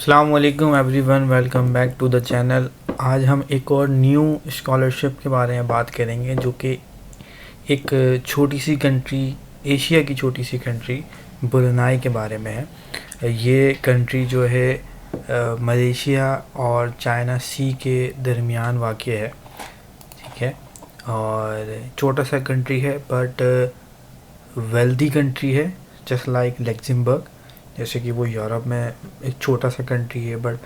अस्सलाम वालेकुम everyone, welcome back to the channel. आज हम एक और न्यू स्कॉलरशिप के बारे में बात करेंगे जो कि एक छोटी सी कंट्री, एशिया की छोटी सी कंट्री ब्रुनाई के बारे में है। ये कंट्री जो है मलेशिया और चाइना सी के दरमियान वाक़ है, ठीक है। और छोटा सा कंट्री है बट वेल्दी कंट्री है, जस्ट लाइक लग्जमबर्ग। जैसे कि वो यूरोप में एक छोटा सा कंट्री है बट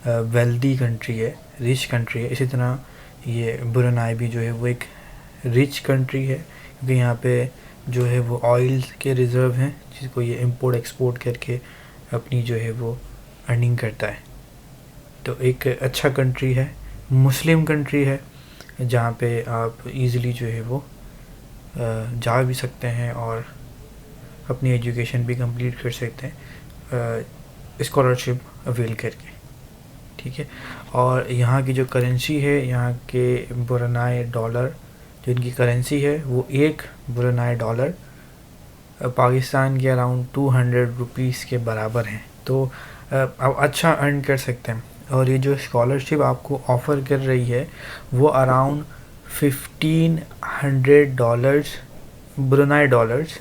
वेल्दी कंट्री है, रिच कंट्री है। इसी तरह ये ब्रुनाई भी जो है वो एक रिच कंट्री है, क्योंकि यहाँ पे जो है वो ऑयल के रिज़र्व हैं जिसको ये इंपोर्ट एक्सपोर्ट करके अपनी जो है वो अर्निंग करता है। तो एक अच्छा कंट्री है, मुस्लिम कंट्री है, जहाँ पे आप इजीली जो है वो जा भी सकते हैं और अपनी एजुकेशन भी कंप्लीट कर सकते हैं स्कॉलरशिप अवेल करके, ठीक है। और यहाँ की जो करेंसी है, यहाँ के ब्रुनाई डॉलर, जो इनकी करेंसी है वो एक ब्रुनाई डॉलर पाकिस्तान के अराउंड 200 रुपीज़ के बराबर हैं। तो आप अच्छा अर्न कर सकते हैं। और ये जो स्कॉलरशिप आपको ऑफ़र कर रही है वो अराउंड $1500 ब्रुनाई डॉलर्स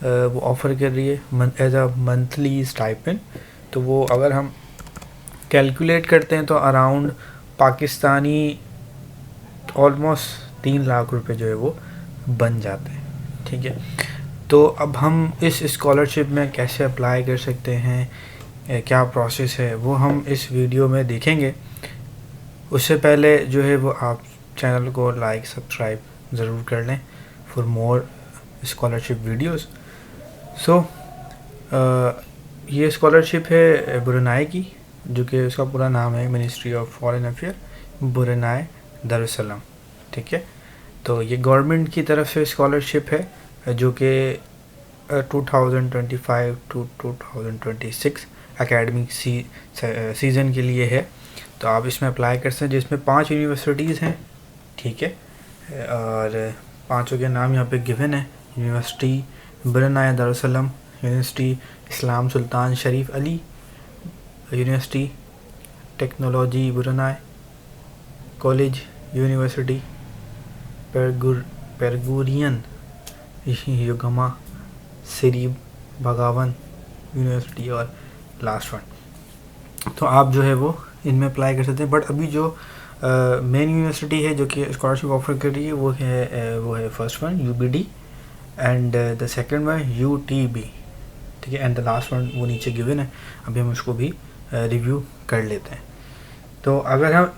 वो ऑफ़र कर रही है एज अ मंथली स्टाइपेंड। तो वो अगर हम कैलकुलेट करते हैं तो अराउंड पाकिस्तानी ऑलमोस्ट 3 लाख रुपए जो है वो बन जाते हैं, ठीक है। तो अब हम इस स्कॉलरशिप में कैसे अप्लाई कर सकते हैं, क्या प्रोसेस है, वो हम इस वीडियो में देखेंगे। उससे पहले जो है वो आप चैनल को लाइक सब्सक्राइब ज़रूर कर लें फॉर मोर स्कॉलरशिप वीडियोस। सो ये स्कॉलरशिप है ब्रुनाई की, जो कि उसका पूरा नाम है ministry of foreign affair Brunei Darussalam, ठीक है। तो ये गवर्नमेंट की तरफ से स्कॉलरशिप है जो कि 2025 टू 2026 एकेडमिक सीज़न के लिए है। तो आप इसमें अप्लाई कर सकते हैं, जिसमें 5 यूनिवर्सिटीज़ हैं, ठीक है। और पांचों के नाम यहाँ पे गिवन है। University Brunei Darussalam, university Islam Sultan Sharif Ali, university technology Brunei, college university Perguruan Ugama Seri Begawan university, और लास्ट वन। तो आप जो है वो इनमें अप्लाई कर सकते हैं। बट अभी जो मेन यूनिवर्सिटी है जो कि स्कॉलरशिप ऑफर कर रही है वो है first one UBD and the second one UTB, ठीक है। एंड द लास्ट वन वो नीचे गिवन है। अभी हम उसको भी रिव्यू कर लेते हैं। तो अगर हम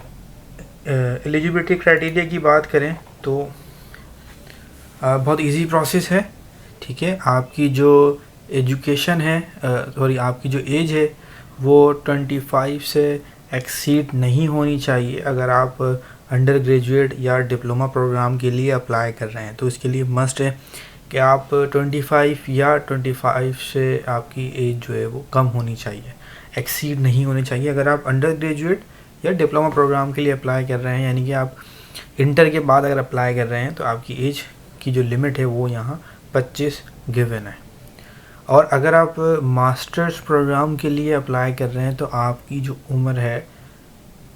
एलिजिबिलिटी क्राइटेरिया की बात करें तो बहुत इजी प्रोसेस है, ठीक है। आपकी जो एजुकेशन है, सॉरी आपकी जो एज है वो 25 से एक्सीड नहीं होनी चाहिए। अगर आप अंडर ग्रेजुएट या डिप्लोमा प्रोग्राम के लिए अप्लाई कर रहे हैं तो इसके लिए मस्ट है कि आप 25 या 25 से आपकी एज जो है वो कम होनी चाहिए, एक्सीड नहीं होनी चाहिए। अगर आप अंडर ग्रेजुएट या डिप्लोमा प्रोग्राम के लिए अप्लाई कर रहे हैं, यानी कि आप इंटर के बाद अगर अप्लाई कर रहे हैं, तो आपकी एज की जो लिमिट है वो यहाँ 25 गिवन है। और अगर आप मास्टर्स प्रोग्राम के लिए अप्लाई कर रहे हैं तो आपकी जो उम्र है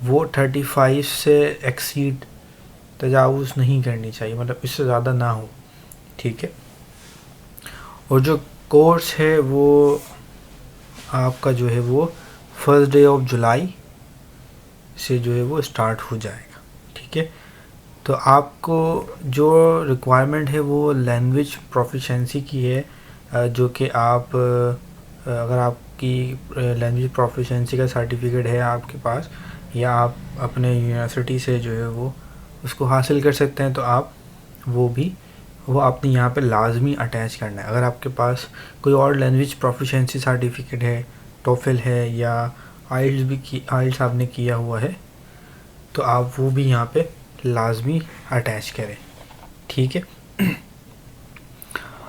वो 35 से एक्सीड तजावुज़ नहीं करनी चाहिए, मतलब इससे ज़्यादा ना हो, ठीक है। और जो कोर्स है वो आपका जो है वो फर्स्ट डे ऑफ जुलाई से जो है वो स्टार्ट हो जाएगा, ठीक है। तो आपको जो रिक्वायरमेंट है वो लैंग्वेज प्रोफिशेंसी की है, जो कि आप अगर आपकी लैंग्वेज प्रोफिशेंसी का सर्टिफिकेट है आपके पास, या आप अपने यूनिवर्सिटी से जो है वो उसको हासिल कर सकते हैं, तो आप वो आपने यहाँ पे लाजमी अटैच करना है। अगर आपके पास कोई और लैंग्वेज प्रोफिशेंसी सर्टिफिकेट है, टोफिल है या आइल्स आपने किया हुआ है, तो आप वो भी यहाँ पे लाजमी अटैच करें, ठीक है।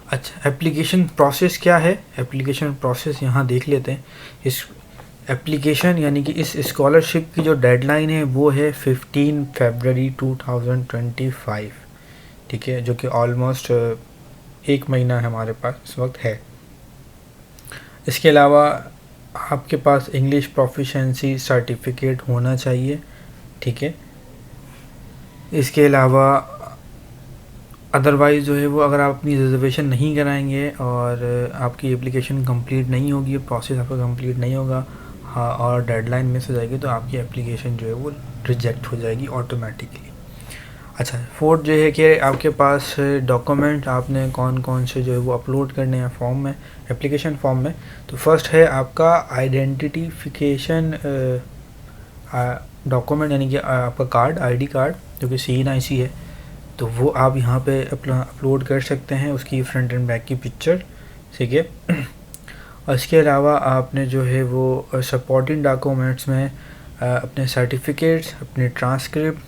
अच्छा, एप्लीकेशन प्रोसेस क्या है? एप्लीकेशन प्रोसेस यहाँ देख लेते हैं। इस एप्लीकेशन यानी कि इस स्कॉलरशिप की जो डेडलाइन है वो है 15 फरवरी 2025, ठीक है, जो कि ऑलमोस्ट 1 महीना हमारे पास इस वक्त है। इसके अलावा आपके पास इंग्लिश प्रोफिशिएंसी सर्टिफिकेट होना चाहिए, ठीक है। इसके अलावा अदरवाइज़ जो है वो अगर आप अपनी रिजर्वेशन नहीं कराएंगे और आपकी एप्लीकेशन कंप्लीट नहीं होगी, प्रोसेस आपका कंप्लीट नहीं होगा, हाँ, और डेडलाइन मिस हो जाएगी, तो आपकी एप्लीकेशन जो है वो रिजेक्ट हो जाएगी ऑटोमेटिकली। अच्छा, फोर्थ जो है कि आपके पास डॉक्यूमेंट आपने कौन कौन से जो है वो अपलोड करने हैं फॉर्म में, एप्लीकेशन फॉर्म में। तो फर्स्ट है आपका आइडेंटिफिकेशन डॉक्यूमेंट, यानी कि आपका कार्ड, आईडी कार्ड, जो कि CNIC है, तो वो आप यहाँ पे अपलोड कर सकते हैं, उसकी फ्रंट एंड बैक की पिक्चर, ठीक है। और इसके अलावा आपने जो है वो सपोर्टिंग डॉक्यूमेंट्स में अपने सर्टिफिकेट्स, अपने ट्रांसक्रिप्ट,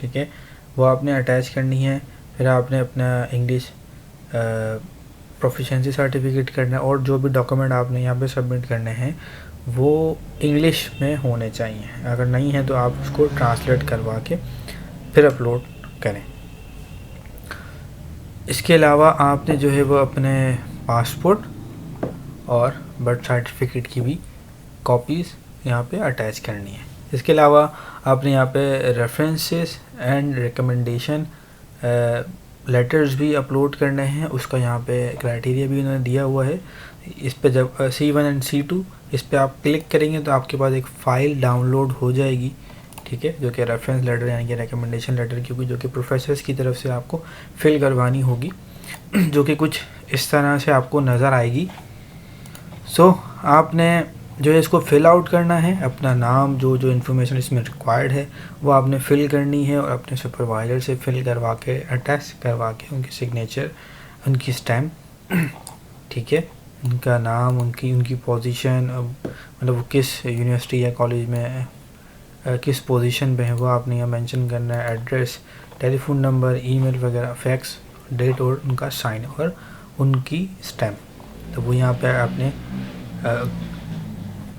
ठीक है, वो आपने अटैच करनी है। फिर आपने अपना इंग्लिश प्रोफिशिएंसी सर्टिफिकेट करना है, और जो भी डॉक्यूमेंट आपने यहाँ पे सबमिट करने हैं वो इंग्लिश में होने चाहिए। अगर नहीं है तो आप उसको ट्रांसलेट करवा के फिर अपलोड करें। इसके अलावा आपने जो है वो अपने पासपोर्ट और बर्थ सर्टिफिकेट की भी कॉपीज़ यहाँ पे अटैच करनी है। इसके अलावा आपने यहाँ पे रेफरेंसेस एंड रिकमेंडेशन लेटर्स भी अपलोड करने हैं, उसका यहाँ पे क्राइटेरिया भी उन्होंने दिया हुआ है। इस पे जब C1 एंड C2 इस पे आप क्लिक करेंगे तो आपके पास एक फ़ाइल डाउनलोड हो जाएगी, ठीक है, जो कि रेफरेंस लेटर यानी कि रिकमेंडेशन लेटर की, जो कि प्रोफेसर्स की तरफ से आपको फिल करवानी होगी, जो कि कुछ इस तरह से आपको नज़र आएगी। सो आपने जो है इसको फिल आउट करना है, अपना नाम, जो जो इन्फॉर्मेशन इसमें रिक्वायर्ड है वो आपने फिल करनी है, और अपने सुपरवाइज़र से फिल करवा के अटैच करवा के उनकी सिग्नेचर, उनकी स्टैम्प, ठीक है, उनका नाम, उनकी पोजीशन, मतलब वो किस यूनिवर्सिटी या कॉलेज में किस पोजीशन पे है वो आपने यहाँ मेंशन करना है, एड्रेस, टेलीफोन नंबर, ईमेल वगैरह, फैक्स, डेट और उनका साइन और उनकी स्टैम्प। तो वो यहाँ पे आपने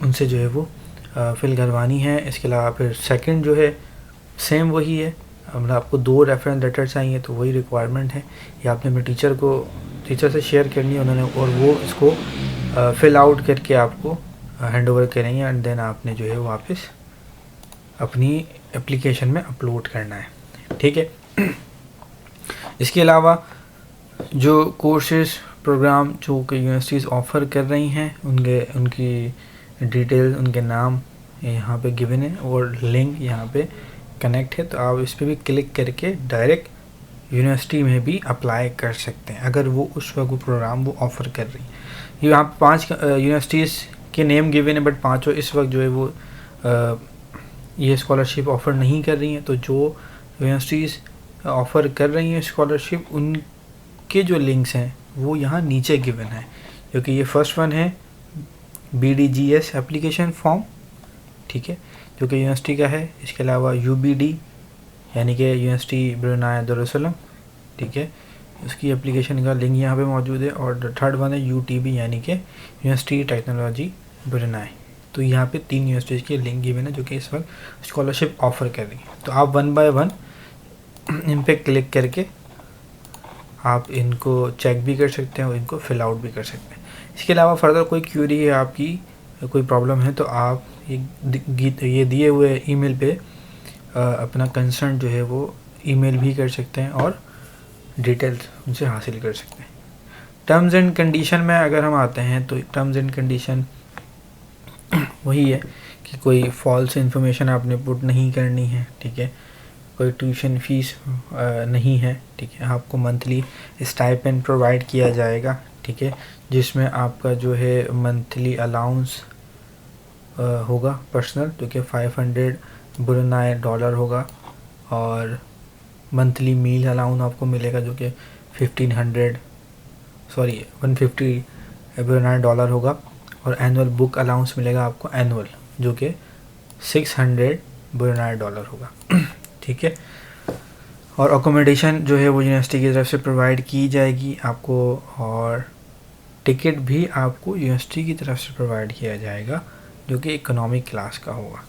उनसे जो है वो फिल करवानी है। इसके अलावा फिर सेकंड जो है सेम वही है, मतलब आपको 2 रेफरेंस लेटर चाहिए, तो वही रिक्वायरमेंट है। ये आपने अपने टीचर से शेयर करनी है उन्होंने, और वो इसको फिल आउट करके आपको हैंड ओवर करेंगे, एंड देन आपने जो है वापस अपनी एप्लीकेशन में अपलोड करना है, ठीक है। इसके अलावा जो कोर्सेज प्रोग्राम जो कि यूनिवर्सिटीज़ ऑफ़र कर रही हैं उनकी डिटेल, उनके नाम यहाँ पे गिवन है, और लिंक यहाँ पे कनेक्ट है, तो आप इस पर भी क्लिक करके डायरेक्ट यूनिवर्सिटी में भी अप्लाई कर सकते हैं अगर वो उस वक्त वो प्रोग्राम वो ऑफ़र कर रही है। यहाँ पे 5 यूनिवर्सिटीज़ के नेम गिवन है, बट 5 इस वक्त जो है वो ये स्कॉलरशिप ऑफ़र नहीं कर रही हैं। तो जो यूनिवर्सिटीज़ ऑफ़र कर रही हैं स्कॉलरशिप, उनके जो लिंक्स हैं वो यहाँ नीचे गिवन है, क्योंकि ये फर्स्ट वन है BDGS एप्लीकेशन फॉर्म, ठीक है, जो कि यूनिवर्सिटी का है। इसके अलावा UBD यानी कि यूनिवर्सिटी ब्रुनाई दारुस्सलाम, ठीक है, उसकी एप्लीकेशन का लिंक यहाँ पे मौजूद है। और थर्ड वन है UTB यानी कि यूनिवर्सिटी टेक्नोलॉजी ब्रुनाई। तो यहाँ पे 3 यूनिवर्सिटीज़ के लिंक गिवन है जो कि इस वक्त स्कॉलरशिप ऑफ़र कर रही है। तो आप 1 बाय 1 इन पे क्लिक करके आप इनको चेक भी कर सकते हैं और इनको फिल आउट भी कर सकते हैं। इसके अलावा फर्दर कोई क्यूरी है आपकी, कोई प्रॉब्लम है, तो आप ये दिए हुए ईमेल पे अपना कंसर्न जो है वो ईमेल भी कर सकते हैं और डिटेल्स उनसे हासिल कर सकते हैं। टर्म्स एंड कंडीशन में अगर हम आते हैं तो टर्म्स एंड कंडीशन वही है कि कोई फॉल्स इन्फॉर्मेशन आपने पुट नहीं करनी है, ठीक है, कोई ट्यूशन फीस नहीं है, ठीक है, आपको मंथली स्टाइपेंड प्रोवाइड किया जाएगा, ठीक है, जिसमें आपका जो है मंथली अलाउंस होगा पर्सनल, जो कि $500 होगा, और मंथली मील अलाउंस आपको मिलेगा जो कि $150 होगा, और एनुअल बुक अलाउंस मिलेगा आपको एनुअल, जो कि $600 होगा, ठीक है। और अकोमोडेशन जो है वो यूनिवर्सिटी की तरफ से प्रोवाइड की जाएगी आपको, और टिकट भी आपको यूनिवर्सिटी की तरफ से प्रोवाइड किया जाएगा जो कि इकोनॉमिक क्लास का होगा,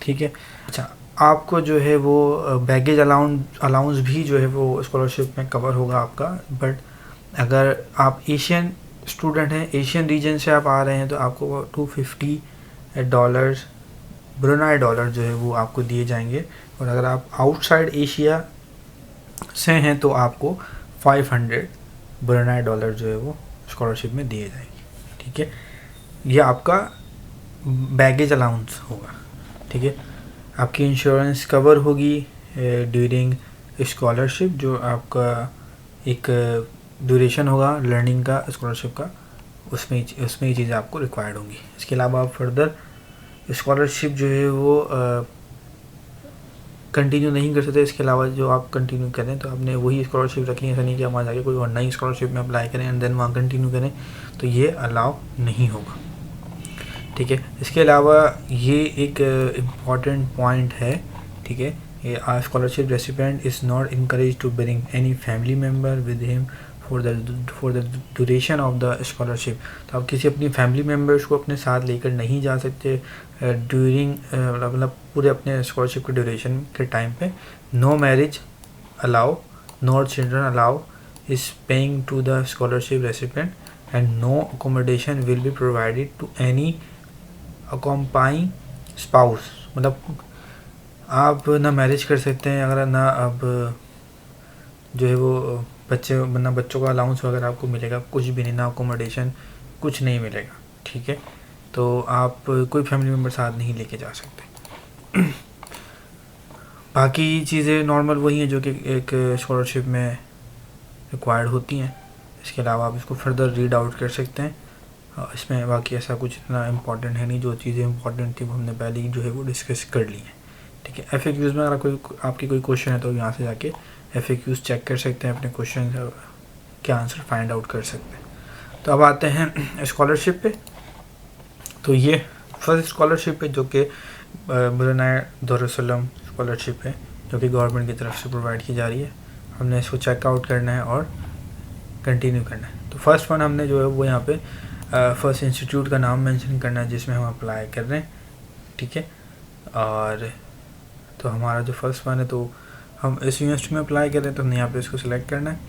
ठीक है। अच्छा, आपको जो है वो बैगेज अलाउंस भी जो है वो स्कॉलरशिप में कवर होगा आपका, बट अगर आप एशियन स्टूडेंट हैं एशियन रीजन से आप आ रहे हैं तो आपको $250 ब्रुनाई डॉलर जो है वो आपको दिए जाएंगे, और अगर आप आउटसाइड एशिया से हैं तो आपको $500 ब्रुनाई डॉलर जो है वो स्कॉलरशिप में दिए जाएंगे। ठीक है, ये आपका बैगेज अलाउंस होगा। ठीक है, आपकी इंश्योरेंस कवर होगी ड्यूरिंग स्कॉलरशिप, जो आपका एक ड्यूरेशन होगा लर्निंग का स्कॉलरशिप का, उसमें ये चीज़ें आपको रिक्वायर्ड होंगी। इसके अलावा आप फर्दर स्कॉलरशिप जो है वो कंटिन्यू नहीं कर सकते। इसके अलावा जो आप कंटिन्यू करें तो आपने वही स्कॉलरशिप रखनी है, ऐसा नहीं कि आप वहाँ जाके कोई और नई स्कॉलरशिप में अप्लाई करें एंड देन वहाँ कंटिन्यू करें, तो ये अलाउ नहीं होगा। ठीक है, इसके अलावा ये एक इम्पॉर्टेंट पॉइंट है। ठीक है, ये scholarship recipient is not encourage to bring any family member with him for the duration of the scholarship. तो आप किसी अपनी फैमिली मेम्बर्स को अपने साथ लेकर नहीं जा सकते ड्यूरिंग मतलब पूरे अपने स्कॉलरशिप के ड्यूरेशन के टाइम पे। No marriage allow, no children allow is paying to the scholarship recipient and no accommodation will be provided to any accompanying spouse. मतलब आप ना मैरिज कर सकते हैं अगर ना अब जो है वो बच्चों का अलाउंस वगैरह आपको मिलेगा, कुछ भी नहीं, ना अकोमोडेशन, कुछ नहीं मिलेगा। ठीक है, तो आप कोई फैमिली मेम्बर साथ नहीं लेके जा सकते। बाकी चीज़ें नॉर्मल वही हैं जो कि एक स्कॉलरशिप में रिक्वायर्ड होती हैं। इसके अलावा आप इसको फर्दर रीड आउट कर सकते हैं। इसमें बाकी ऐसा कुछ इतना इम्पॉर्टेंट है नहीं, जो चीज़ें इम्पॉर्टेंट थी वो हमने पहले ही जो है वो डिस्कस कर ली हैं। ठीक है, FAQs में अगर आपकी कोई क्वेश्चन है तो यहाँ से जाके FAQs चेक कर सकते हैं, अपने क्वेश्चन के आंसर फाइंड आउट कर सकते हैं। तो अब आते हैं स्कॉलरशिप पे। तो ये फर्स्ट स्कॉलरशिप है जो कि ब्रुनाई दारुस्सलाम स्कॉलरशिप है, जो कि गवर्नमेंट की तरफ से प्रोवाइड की जा रही है। हमने इसको चेकआउट करना है और कंटिन्यू करना है। तो फर्स्ट वन हमने जो है वो यहाँ पे फर्स्ट इंस्टीट्यूट का नाम मेंशन करना है जिसमें हम अप्लाई कर रहे हैं। ठीक है, और तो हमारा जो फर्स्ट वन है तो हम इस यूनिवर्सिटी में अप्लाई कर रहे हैं तो हमने यहाँ पे इसको सिलेक्ट करना है।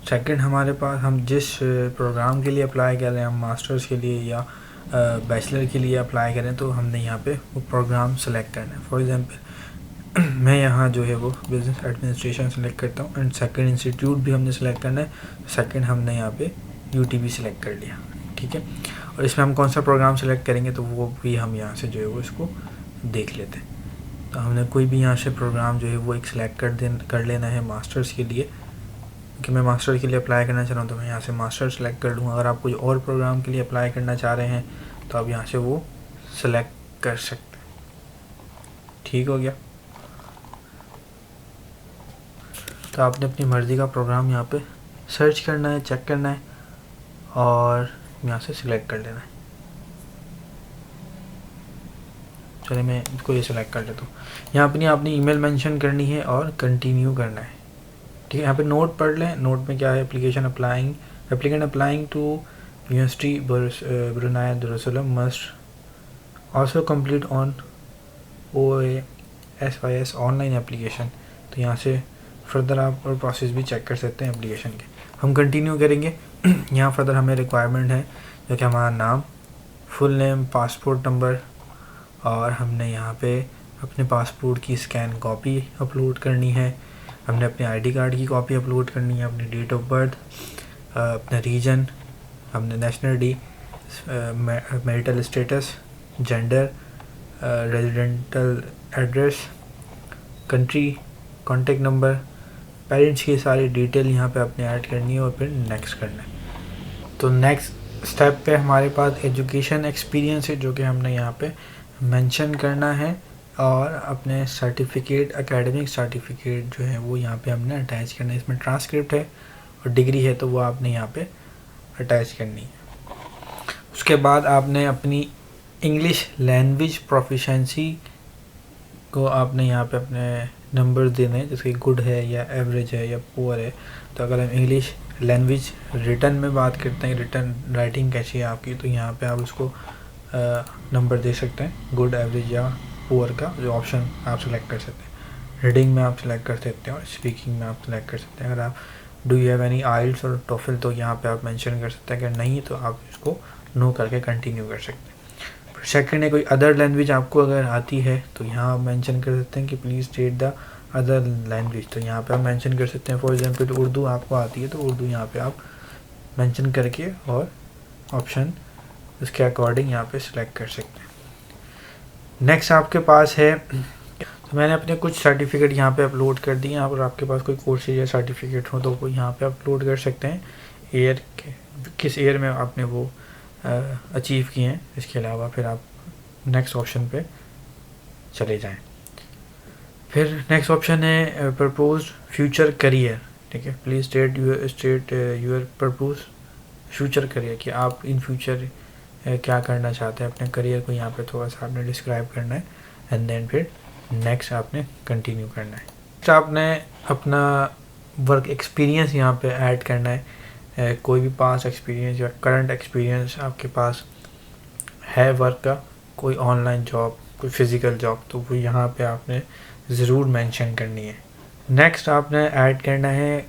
सेकंड, हमारे पास हम जिस प्रोग्राम के लिए अप्लाई कर रहे हैं, हम मास्टर्स के लिए या बैचलर के लिए अप्लाई करें तो हमने यहाँ पे वो प्रोग्राम सेलेक्ट करना है। फॉर एग्जांपल मैं यहाँ जो है वो बिज़नेस एडमिनिस्ट्रेशन सेलेक्ट करता हूँ एंड सेकंड इंस्टीट्यूट भी हमने सेलेक्ट करना है। सेकंड हमने यहाँ पे UTB सेलेक्ट कर लिया। ठीक है, और इसमें हम कौन सा प्रोग्राम सेलेक्ट करेंगे तो वो भी हम यहाँ से जो है वो इसको देख लेते हैं। तो हमने कोई भी यहाँ से प्रोग्राम जो है वो एक सिलेक्ट कर लेना है मास्टर्स के लिए, क्योंकि मैं मास्टर के लिए अप्लाई करना चाह रहा हूँ तो मैं यहाँ से मास्टर सेलेक्ट कर लूँगा। अगर आप कोई और प्रोग्राम के लिए अप्लाई करना चाह रहे हैं तो आप यहाँ से वो सेलेक्ट कर सकते हैं। ठीक हो गया, तो आपने अपनी मर्ज़ी का प्रोग्राम यहाँ पे सर्च करना है, चेक करना है और यहाँ से सिलेक्ट कर लेना है। चलिए मैं इसको ये सिलेक्ट कर लेता हूँ। यहाँ अपनी ईमेल मेंशन करनी है और कंटिन्यू करना है। ठीक है, यहाँ पे नोट पढ़ लें। नोट में क्या है, applicant applying to university Brunei Darussalam must also complete on OASYS online application. तो यहाँ से फर्दर आप और प्रोसेस भी चेक कर सकते हैं एप्लीकेशन के। हम कंटिन्यू करेंगे। यहाँ फर्दर हमें रिक्वायरमेंट है जो कि हमारा नाम, फुल नेम, पासपोर्ट नंबर, और हमने यहाँ पे अपने पासपोर्ट की स्कैन कॉपी अपलोड करनी है। हमने अपने ID कार्ड की कॉपी अपलोड करनी है, अपनी डेट ऑफ बर्थ, अपना रीजन, हमने nationality, marital status, gender, residential address, country, contact number, parents की सारी डिटेल यहाँ पे अपने ऐड करनी है और फिर नेक्स्ट करना है। तो नेक्स्ट स्टेप पे हमारे पास एजुकेशन एक्सपीरियंस है जो कि हमने यहाँ पे मेंशन करना है, और अपने सर्टिफिकेट, एकेडमिक सर्टिफिकेट जो है वो यहाँ पे हमने अटैच करना है। इसमें ट्रांसक्रिप्ट है और डिग्री है तो वो आपने यहाँ पे अटैच करनी है। उसके बाद आपने अपनी इंग्लिश लैंग्वेज प्रोफिशेंसी को आपने यहाँ पे अपने नंबर देने हैं, जैसे गुड है या एवरेज है या पुअर है। तो अगर हम इंग्लिश लैंग्वेज रिटर्न में बात करते हैं, रिटर्न राइटिंग कैसी है आपकी, तो यहाँ पे आप उसको नंबर दे सकते हैं, गुड, एवरेज या पुअर का जो ऑप्शन आप सेलेक्ट कर सकते हैं। रीडिंग में आप सेलेक्ट कर सकते हैं और स्पीकिंग में आप सेलेक्ट कर सकते हैं। अगर आप डू यू हैव एनी आइल्स और टोफल, तो यहाँ पे आप मेंशन कर सकते हैं, अगर नहीं तो आप इसको नो करके कंटिन्यू कर सकते हैं। फिर सेकंड है कोई अदर लैंग्वेज आपको अगर आती है तो यहाँ आप मेंशन कर सकते हैं कि please state the other language, तो यहाँ पे आप मेंशन कर सकते हैं। फॉर एग्जांपल उर्दू आपको आती है तो उर्दू यहाँ पे आप मेंशन करके और ऑप्शन उसके अकॉर्डिंग यहाँ पे सिलेक्ट कर सकते हैं। नेक्स्ट आपके पास है, तो मैंने अपने कुछ सर्टिफिकेट यहाँ पे अपलोड कर दिए हैं। अगर आपके पास कोई कोर्सेज या सर्टिफिकेट हो तो वो यहाँ पे अपलोड कर सकते हैं, ईयर के किस ईयर में आपने वो अचीव किए हैं। इसके अलावा फिर आप नेक्स्ट ऑप्शन पे चले जाएं। फिर नेक्स्ट ऑप्शन है प्रपोज फ्यूचर करियर, ठीक है। Please state your propose future career, कि आप इन फ्यूचर क्या करना चाहते हैं, अपने करियर को यहाँ पे थोड़ा सा आपने डिस्क्राइब करना है एंड देन फिर नेक्स्ट आपने कंटिन्यू करना है। नेक्स्ट आपने अपना वर्क एक्सपीरियंस यहाँ पे ऐड करना है, कोई भी पास एक्सपीरियंस या करंट एक्सपीरियंस आपके पास है वर्क का, कोई ऑनलाइन जॉब, कोई फिज़िकल जॉब, तो वो यहाँ पे आपने ज़रूर मेंशन करनी है। नेक्स्ट आपने ऐड करना है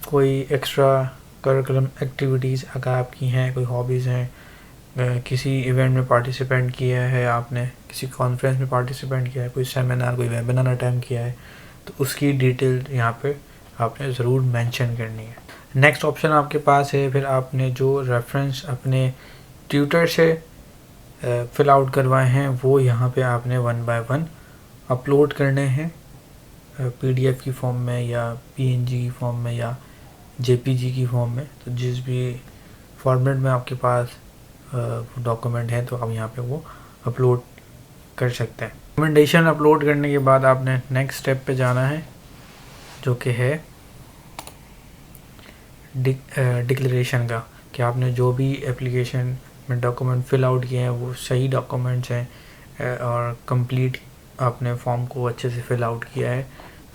कोई एक्स्ट्रा करिकुलम एक्टिविटीज़ अगर आपकी हैं, कोई हॉबीज़ हैं, किसी इवेंट में पार्टिसिपेंट किया है आपने, किसी कॉन्फ्रेंस में पार्टिसिपेंट किया है, कोई सेमिनार कोई वेबिनार अटेंड किया है, तो उसकी डिटेल यहाँ पे आपने ज़रूर मेंशन करनी है। नेक्स्ट ऑप्शन आपके पास है, फिर आपने जो रेफरेंस अपने ट्यूटर से फिल आउट करवाए हैं वो यहाँ पे आपने 1 बाय 1 अपलोड करने हैं, PDF की फॉर्म में या PNG की फॉर्म में या JPG की फॉर्म में, तो जिस भी फॉर्मेट में आपके पास डॉक्यूमेंट है तो आप यहाँ पे वो अपलोड कर सकते हैं। डॉक्यूमेंटेशन अपलोड करने के बाद आपने नेक्स्ट स्टेप पे जाना है, जो कि है डिक्लेरेशन का, कि आपने जो भी एप्लीकेशन में डॉक्यूमेंट फिल आउट किए हैं वो सही डॉक्यूमेंट्स हैं और कंप्लीट आपने फॉर्म को अच्छे से फिल आउट किया है।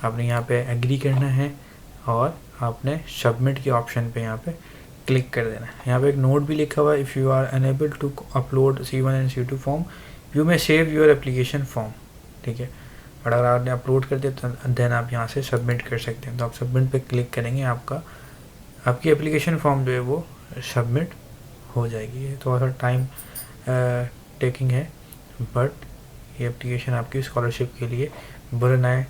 आपने यहाँ पे एग्री करना है और आपने सबमिट के ऑप्शन पे यहाँ पे क्लिक कर देना है। यहाँ पे एक नोट भी लिखा हुआ है, if you are unable to upload C1 and C2 form you may save your application form, ठीक है। बट अगर आपने अपलोड कर दिया तो देन आप यहाँ से सबमिट कर सकते हैं। तो आप सबमिट पे क्लिक करेंगे, आपकी एप्लीकेशन फॉर्म जो है वो सबमिट हो जाएगी। ये थोड़ा सा टाइम टेकिंग है, बट ये एप्लीकेशन आपकी स्कॉलरशिप के लिए ब्रुनेई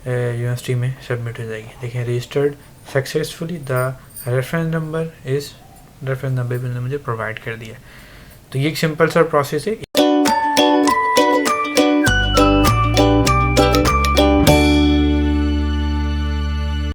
यूनिवर्सिटी में सबमिट हो जाएगी। देखिए registered successfully, the reference number भी मुझे प्रोवाइड कर दिया। तो ये एक सिंपल सा प्रोसेस है।